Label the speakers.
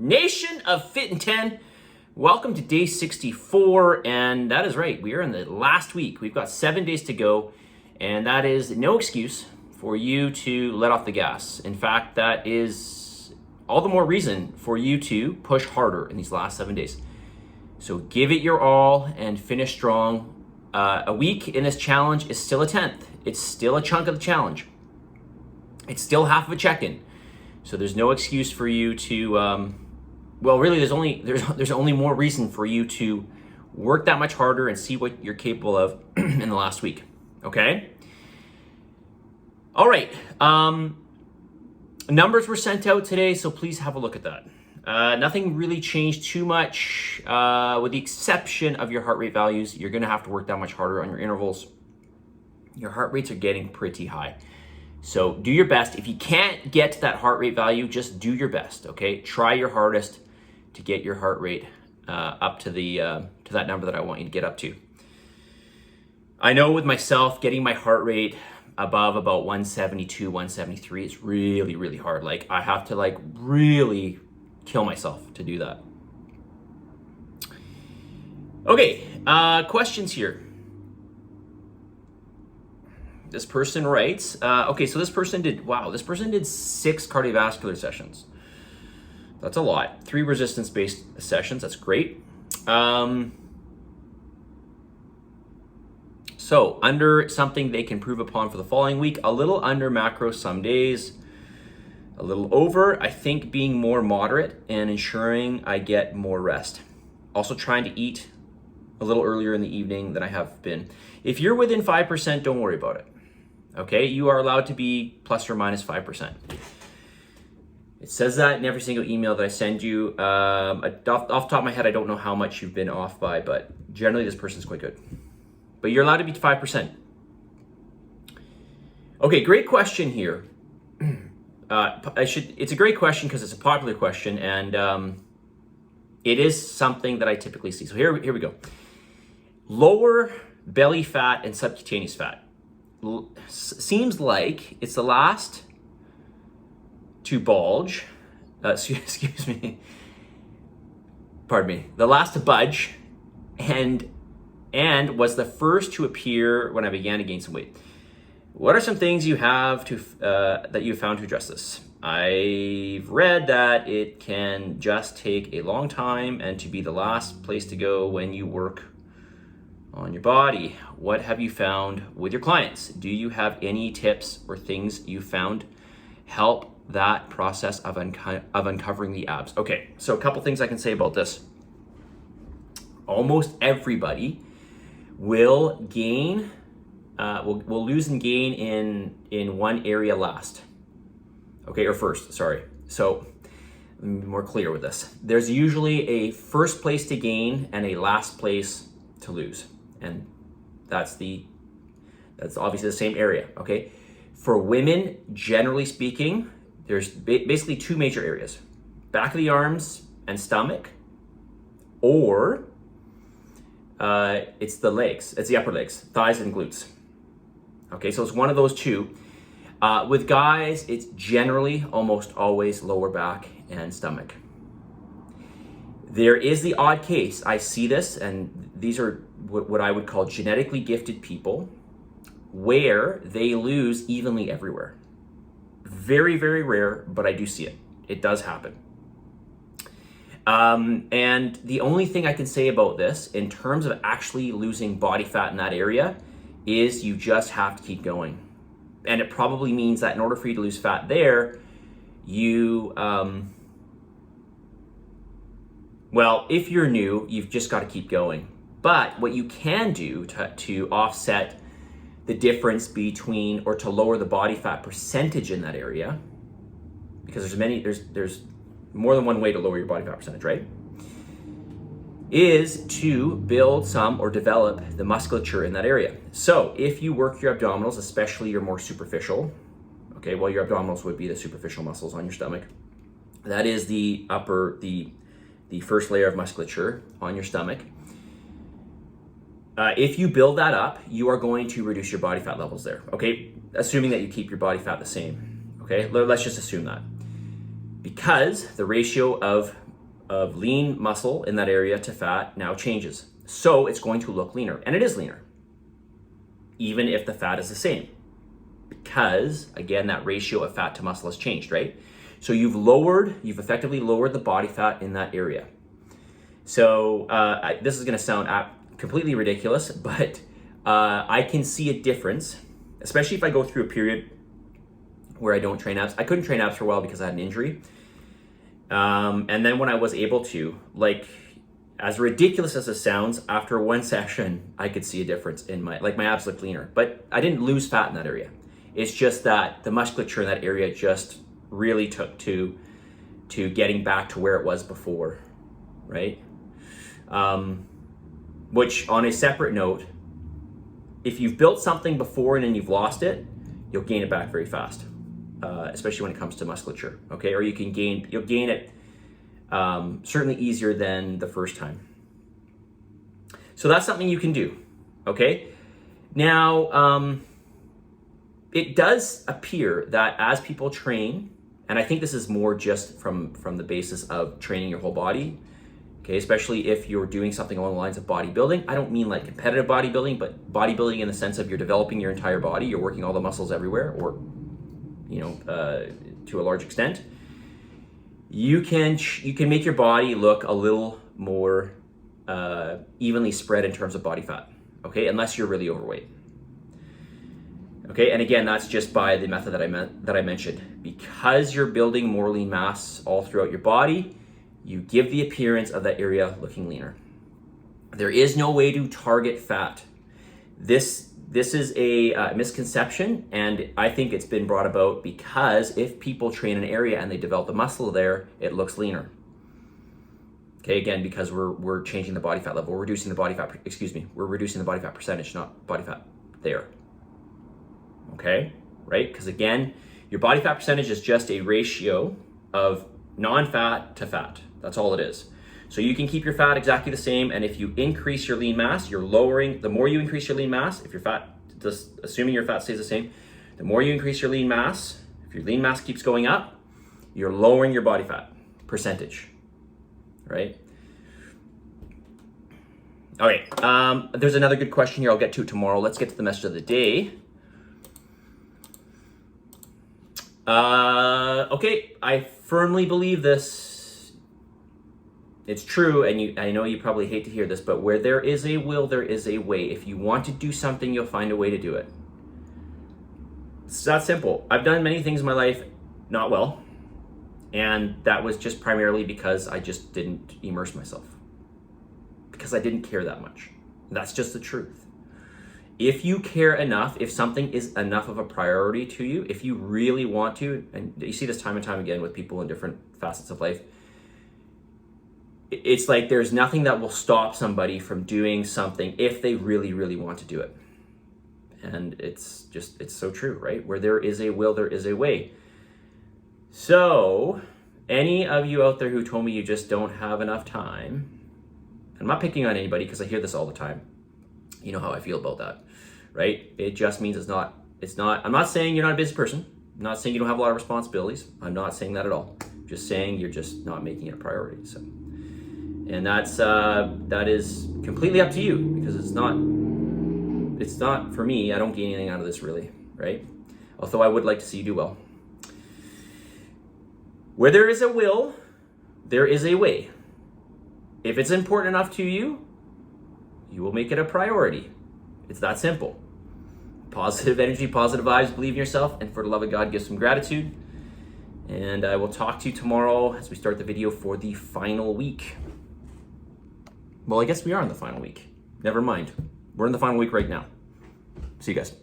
Speaker 1: Nation of Fit in 10, welcome to day 64, and that is right, we are in the last week. We've got 7 days to go, and that is no excuse for you to let off the gas. In fact, that is all the more reason for you to push harder in these last 7 days. So give it your all and finish strong. A week in this challenge is still a 10th. It's still a chunk of the challenge. It's still half of a check-in. So there's no excuse for you to, really there's only more reason for you to work that much harder and see what you're capable of in the last week, okay? All right, numbers were sent out today, so please have a look at that. Nothing really changed too much, with the exception of your heart rate values. You're gonna have to work that much harder on your intervals. Your heart rates are getting pretty high. So do your best. If you can't get to that heart rate value, just do your best, okay? Try your hardest to get your heart rate up to that number that I want you to get up to. I know with myself, getting my heart rate above about 172, 173 is really, really hard. Like I have to really kill myself to do that. Okay, questions here. This person writes, okay, so this person did 6 cardiovascular sessions. That's a lot. 3 resistance-based sessions, that's great. So under something they can improve upon for the following week, a little under macro some days, a little over, I think being more moderate and ensuring I get more rest. Also trying to eat a little earlier in the evening than I have been. If you're within 5%, don't worry about it. Okay, you are allowed to be plus or minus 5%. It says that in every single email that I send you. Off the top of my head, I don't know how much you've been off by, but generally this person's quite good. But you're allowed to be 5%. Okay, great question here. It's a great question because it's a popular question, and it is something that I typically see. So here we go. Lower belly fat and subcutaneous fat. Seems like it's the last to bulge, excuse me, pardon me, the last to budge, and was the first to appear when I began to gain some weight. What are some things you have to that you found to address this? I've read that it can just take a long time and to be the last place to go when you work on your body. What have you found with your clients? Do you have any tips or things you found help that process of uncovering the abs? Okay, so a couple things I can say about this. Almost everybody will gain, will lose and gain in one area last. Okay, or first, sorry. So let me be more clear with this. There's usually a first place to gain and a last place to lose. And that's obviously the same area, okay? For women, generally speaking, there's basically 2 major areas: back of the arms and stomach, or it's the legs, it's the upper legs, thighs and glutes. Okay, so it's one of those 2. With guys, it's generally almost always lower back and stomach. There is the odd case, I see this, and these are what I would call genetically gifted people, where they lose evenly everywhere. Very, very rare, but I do see it. It does happen. And the only thing I can say about this, in terms of actually losing body fat in that area, is you just have to keep going. And it probably means that in order for you to lose fat there, you, if you're new, you've just got to keep going. But what you can do to offset the difference between, or to lower the body fat percentage in that area, because there's more than one way to lower your body fat percentage, right? Is to build some or develop the musculature in that area. So if you work your abdominals, especially your more superficial, okay, well, your abdominals would be the superficial muscles on your stomach. That is the first layer of musculature on your stomach. If you build that up, you are going to reduce your body fat levels there, okay? Assuming that you keep your body fat the same, okay? Let's just assume that. Because the ratio of of lean muscle in that area to fat now changes. So it's going to look leaner, and it is leaner, even if the fat is the same. Because, again, that ratio of fat to muscle has changed, right? So you've effectively lowered the body fat in that area. So this is gonna sound completely ridiculous, but I can see a difference, especially if I go through a period where I don't train abs. I couldn't train abs for a while because I had an injury. And then when I was able to, like, as ridiculous as it sounds, after one session, I could see a difference in my abs looked leaner, but I didn't lose fat in that area. It's just that the musculature in that area just really took to getting back to where it was before, right? Which, on a separate note, if you've built something before and then you've lost it, you'll gain it back very fast, especially when it comes to musculature, okay? Or you'll gain it certainly easier than the first time. So that's something you can do, okay? Now, it does appear that as people train, and I think this is more just from the basis of training your whole body, okay, especially if you're doing something along the lines of bodybuilding. I don't mean like competitive bodybuilding, but bodybuilding in the sense of you're developing your entire body, you're working all the muscles everywhere, or, to a large extent. You can make your body look a little more evenly spread in terms of body fat, okay, unless you're really overweight. Okay, and again, that's just by the method that I mentioned. Because you're building more lean mass all throughout your body, you give the appearance of that area looking leaner. There is no way to target fat. This is a misconception, and I think it's been brought about because if people train an area and they develop the muscle there, it looks leaner. Okay, again, because we're changing the body fat level, we're reducing the body fat percentage, not body fat there. Okay, right? Because again, your body fat percentage is just a ratio of non-fat to fat. That's all it is. So you can keep your fat exactly the same, and if you increase your lean mass, you're lowering, the more you increase your lean mass, if your fat, just assuming your fat stays the same, the more you increase your lean mass, if your lean mass keeps going up, you're lowering your body fat percentage, right? Okay, there's another good question here. I'll get to it tomorrow. Let's get to the message of the day. Okay, I firmly believe this. It's true, and I know you probably hate to hear this, but where there is a will, there is a way. If you want to do something, you'll find a way to do it. It's that simple. I've done many things in my life not well, and that was just primarily because I just didn't immerse myself, because I didn't care that much. That's just the truth. If you care enough, if something is enough of a priority to you, if you really want to, and you see this time and time again with people in different facets of life, it's like there's nothing that will stop somebody from doing something if they really, really want to do it. And it's so true, right? Where there is a will, there is a way. So, any of you out there who told me you just don't have enough time, I'm not picking on anybody because I hear this all the time. You know how I feel about that, right? It just means it's not, I'm not saying you're not a busy person. I'm not saying you don't have a lot of responsibilities. I'm not saying that at all. I'm just saying you're just not making it a priority. So, and that is completely up to you, because it's not for me. I don't gain anything out of this really, right? Although I would like to see you do well. Where there is a will, there is a way. If it's important enough to you, you will make it a priority. It's that simple. Positive energy, positive vibes, believe in yourself, and for the love of God, give some gratitude. And I will talk to you tomorrow as we start the video for the final week. Well, I guess we are in the final week. Never mind. We're in the final week right now. See you guys.